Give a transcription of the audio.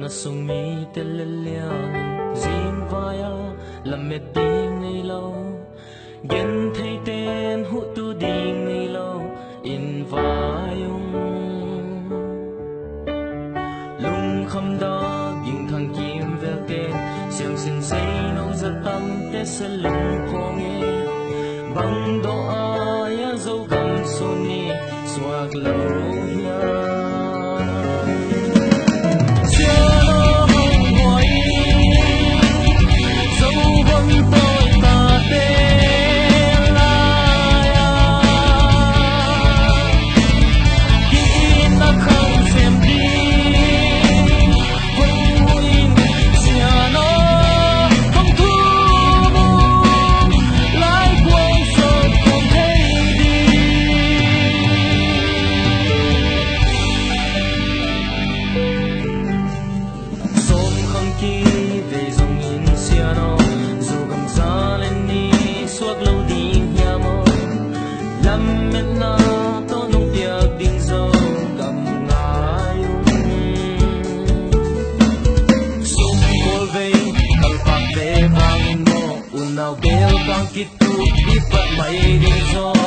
sung mi te le liang zin vaya lam me ding nei lo gen thei ten hu tu ding nei lo in vayung lung kham da ging thang kim vel te siam sin sei nong za tam te se lung khong e bang do aya zo gam so ni swag lo ya nào kêu con kít tu đi phật mày đi rồi